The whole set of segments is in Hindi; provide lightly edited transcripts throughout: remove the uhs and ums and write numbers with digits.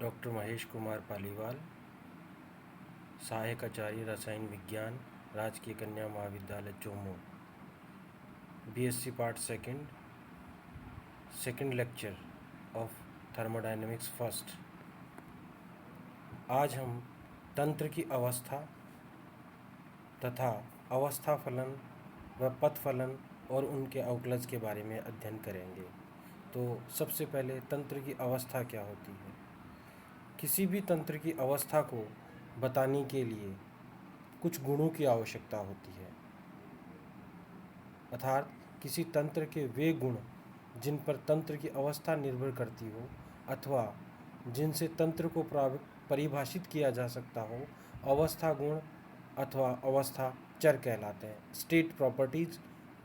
डॉक्टर महेश कुमार पालीवाल, सहायक आचार्य रसायन विज्ञान, राजकीय कन्या महाविद्यालय Chomu, BSc part second lecture of thermodynamics first. आज हम तंत्र की अवस्था तथा अवस्था फलन व पथ फलन और उनके अवकलज के बारे में अध्ययन करेंगे। तो सबसे पहले तंत्र की अवस्था क्या होती है। किसी भी तंत्र की अवस्था को बताने के लिए कुछ गुणों की आवश्यकता होती है, अर्थात किसी तंत्र के वे गुण जिन पर तंत्र की अवस्था निर्भर करती हो अथवा जिनसे तंत्र को परिभाषित किया जा सकता हो, अवस्था गुण अथवा अवस्था चर कहलाते हैं। स्टेट प्रॉपर्टीज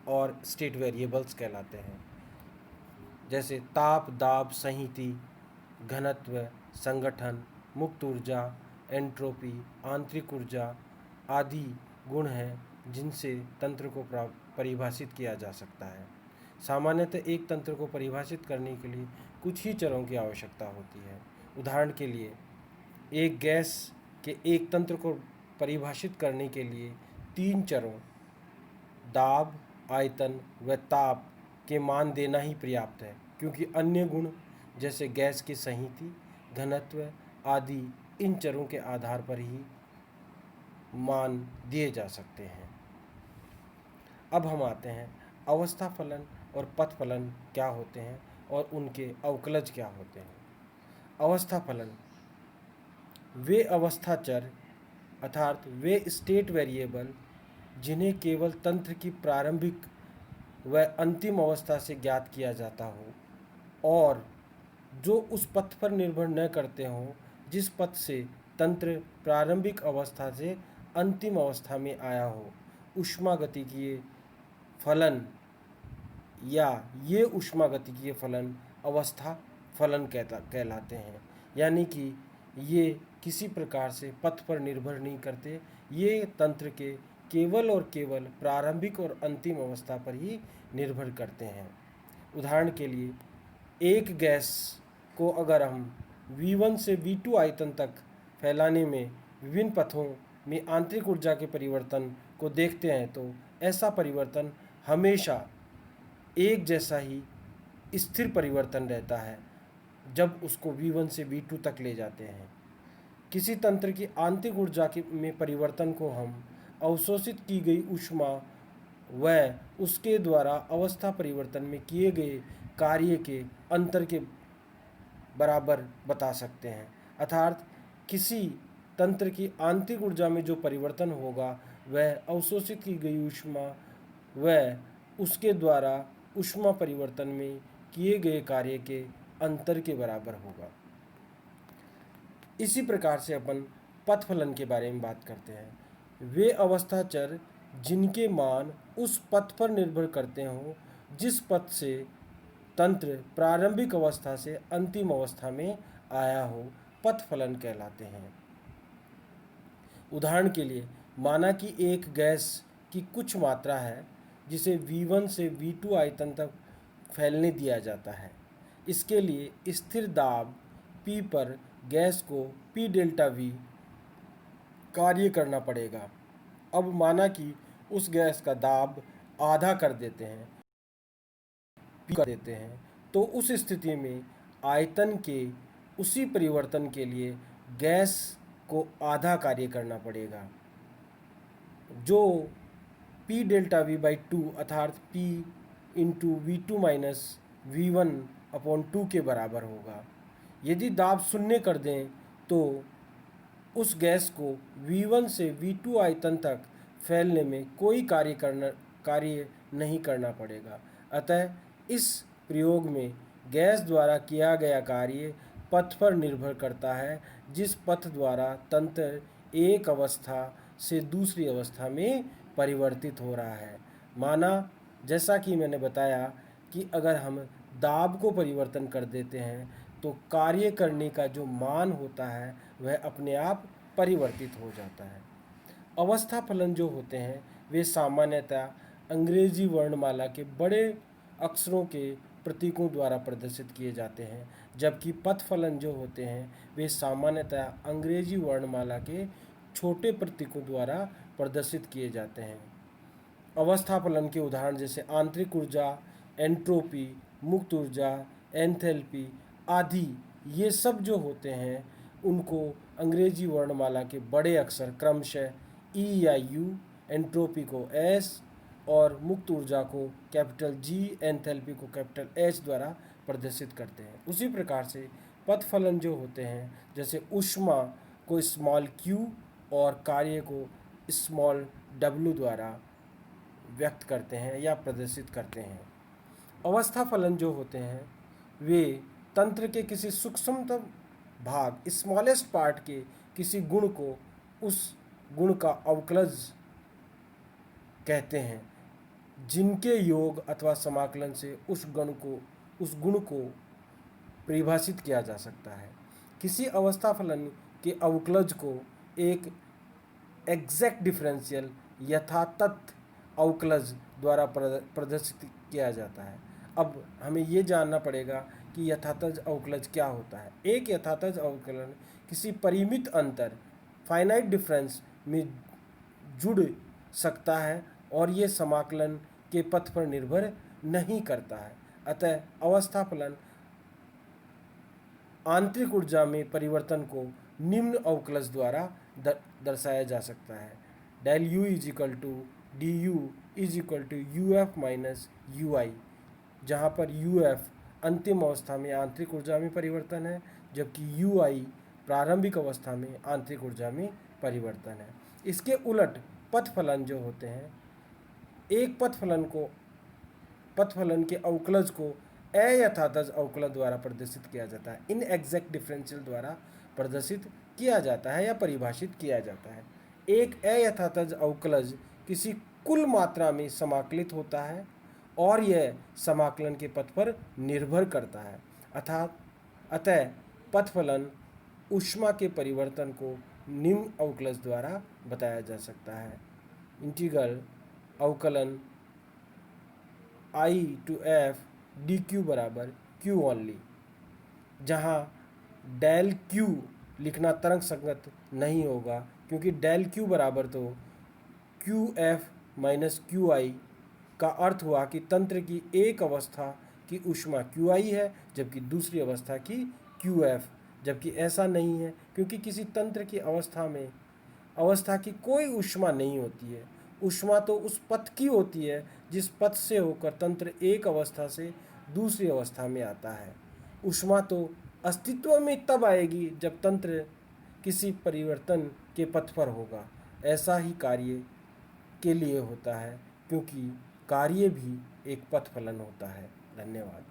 और स्टेट वेरिएबल्स कहलाते हैं। जैसे ताप, दाब, संहति, घनत्व, संगठन, मुक्त ऊर्जा, एंट्रोपी, आंतरिक ऊर्जा आदि गुण हैं जिनसे तंत्र को परिभाषित किया जा सकता है। सामान्यतः एक तंत्र को परिभाषित करने के लिए कुछ ही चरों की आवश्यकता होती है। उदाहरण के लिए एक गैस के एक तंत्र को परिभाषित करने के लिए 3 चरों दाब, आयतन व ताप के मान देना ही पर्याप्त है, क्योंकि अन्य गुण जैसे गैस की संहति, घनत्व आदि इन चरों के आधार पर ही मान दिए जा सकते हैं। अब हम आते हैं अवस्था फलन और पथ फलन क्या होते हैं और उनके अवकलज क्या होते हैं। अवस्था फलन वे अवस्था चर अर्थात वे स्टेट वेरिएबल जिन्हें केवल तंत्र की प्रारंभिक व अंतिम अवस्था से ज्ञात किया जाता हो और जो उस पथ पर निर्भर न करते हों जिस पथ से तंत्र प्रारंभिक अवस्था से अंतिम अवस्था में आया हो। ऊष्मागतिकीय फलन या ये ऊष्मागतिकीय फलन अवस्था फलन कहलाते हैं, यानी कि ये किसी प्रकार से पथ पर निर्भर नहीं करते। ये तंत्र के केवल और केवल प्रारंभिक और अंतिम अवस्था पर ही निर्भर करते हैं। उदाहरण के लिए एक गैस को अगर हम V1 से V2 आयतन तक फैलाने में विभिन्न पथों में आंतरिक ऊर्जा के परिवर्तन को देखते हैं तो ऐसा परिवर्तन हमेशा एक जैसा ही स्थिर परिवर्तन रहता है जब उसको V1 से V2 तक ले जाते हैं। किसी तंत्र की आंतरिक ऊर्जा में परिवर्तन को हम अवशोषित की गई ऊष्मा व उसके द्वारा अवस्था परिवर्तन में किए गए कार्य के अंतर के बराबर बता सकते हैं। अर्थात किसी तंत्र की आंतरिक ऊर्जा में जो परिवर्तन होगा वह अवशोषित की गई ऊष्मा व उसके द्वारा ऊष्मा परिवर्तन में किए गए कार्य के अंतर के बराबर होगा। इसी प्रकार से अपन पथ फलन के बारे में बात करते हैं। वे अवस्था चर जिनके मान उस पथ पर निर्भर करते हों जिस पथ से तंत्र प्रारंभिक अवस्था से अंतिम अवस्था में आया हो, पथ फलन कहलाते हैं। उदाहरण के लिए माना कि एक गैस की कुछ मात्रा है जिसे V1 से V2 आयतन तक फैलने दिया जाता है। इसके लिए स्थिर दाब P पर गैस को P डेल्टा V कार्य करना पड़ेगा। अब माना कि उस गैस का दाब आधा कर देते हैं तो उस स्थिति में आयतन के उसी परिवर्तन के लिए गैस को आधा कार्य करना पड़ेगा, जो P डेल्टा V बाई 2 अर्थात P into V2 minus V1 upon 2 के बराबर होगा। यदि दाब शून्य कर दें तो उस गैस को V1 से V2 आयतन तक फैलने में कोई कार्य नहीं करना पड़ेगा। अतः इस प्रयोग में गैस द्वारा किया गया कार्य पथ पर निर्भर करता है जिस पथ द्वारा तंत्र एक अवस्था से दूसरी अवस्था में परिवर्तित हो रहा है। माना जैसा कि मैंने बताया कि अगर हम दाब को परिवर्तन कर देते हैं तो कार्य करने का जो मान होता है वह अपने आप परिवर्तित हो जाता है। अवस्था फलन जो होते हैं वे सामान्यतः अंग्रेजी वर्णमाला के बड़े अक्षरों के प्रतीकों द्वारा प्रदर्शित किए जाते हैं, जबकि पथ फलन जो होते हैं वे सामान्यतः अंग्रेजी वर्णमाला के छोटे प्रतीकों द्वारा प्रदर्शित किए जाते हैं। अवस्था फलन के उदाहरण जैसे आंतरिक ऊर्जा, एंट्रोपी, मुक्त ऊर्जा, एंथैल्पी आदि, ये सब जो होते हैं उनको अंग्रेजी वर्णमाला के बड़े अक्षर क्रमशः ई या यू, एंट्रोपी को एस और मुक्त ऊर्जा को कैपिटल जी, एंथैल्पी को कैपिटल एच द्वारा प्रदर्शित करते हैं। उसी प्रकार से पथ फलन जो होते हैं जैसे ऊष्मा को स्मॉल क्यू और कार्य को स्मॉल डब्ल्यू द्वारा व्यक्त करते हैं या प्रदर्शित करते हैं। अवस्था फलन जो होते हैं वे तंत्र के किसी सूक्ष्मतम भाग स्मॉलेस्ट पार्ट के किसी गुण को उस गुण का अवकलज कहते हैं, जिनके योग अथवा समाकलन से उस गुण को परिभाषित किया जा सकता है। किसी अवस्था फलन के अवकलज को एक एग्जैक्ट डिफरेंशियल यथातथ अवकलज द्वारा प्रदर्शित किया जाता है। अब हमें ये जानना पड़ेगा कि यथातथ अवकलज क्या होता है। एक यथातथ अवकलन किसी परिमित अंतर फाइनाइट डिफरेंस में जुड़ सकता है और ये समाकलन के पथ पर निर्भर नहीं करता है। अतः अवस्था फलन आंतरिक ऊर्जा में परिवर्तन को निम्न अवकलज द्वारा दर्शाया जा सकता है। Del u is equal to d u is equal to u f minus u i, जहाँ पर यू एफ अंतिम अवस्था में आंतरिक ऊर्जा में परिवर्तन है, जबकि यू आई प्रारंभिक अवस्था में आंतरिक ऊर्जा में परिवर्तन है। इसके उलट पथ फलन जो होते हैं, एक पथ फलन के अवकलज को अयथातथ अवकलज द्वारा प्रदर्शित किया जाता है, इन एग्जैक्ट डिफरेंशियल द्वारा प्रदर्शित किया जाता है या परिभाषित किया जाता है। एक अयथातथ अवकलज किसी कुल मात्रा में समाकलित होता है और यह समाकलन के पथ पर निर्भर करता है। अतः पथ फलन ऊष्मा के परिवर्तन को निम्न अवकलज द्वारा बताया जा सकता है। इंटीग्रल अवकलन आई टू एफ डी क्यू बराबर क्यू ओनली, जहाँ डेल क्यू लिखना तरंग संगत नहीं होगा, क्योंकि डेल क्यू बराबर तो Q F minus Q I का अर्थ हुआ कि तंत्र की एक अवस्था की ऊष्मा क्यू आई है जबकि दूसरी अवस्था की क्यू एफ, जबकि ऐसा नहीं है, क्योंकि किसी तंत्र की अवस्था की कोई ऊष्मा नहीं होती है। ऊष्मा तो उस पथ की होती है जिस पथ से होकर तंत्र एक अवस्था से दूसरी अवस्था में आता है। ऊष्मा तो अस्तित्व में तब आएगी जब तंत्र किसी परिवर्तन के पथ पर होगा। ऐसा ही कार्य के लिए होता है, क्योंकि कार्य भी एक पथ फलन होता है। धन्यवाद।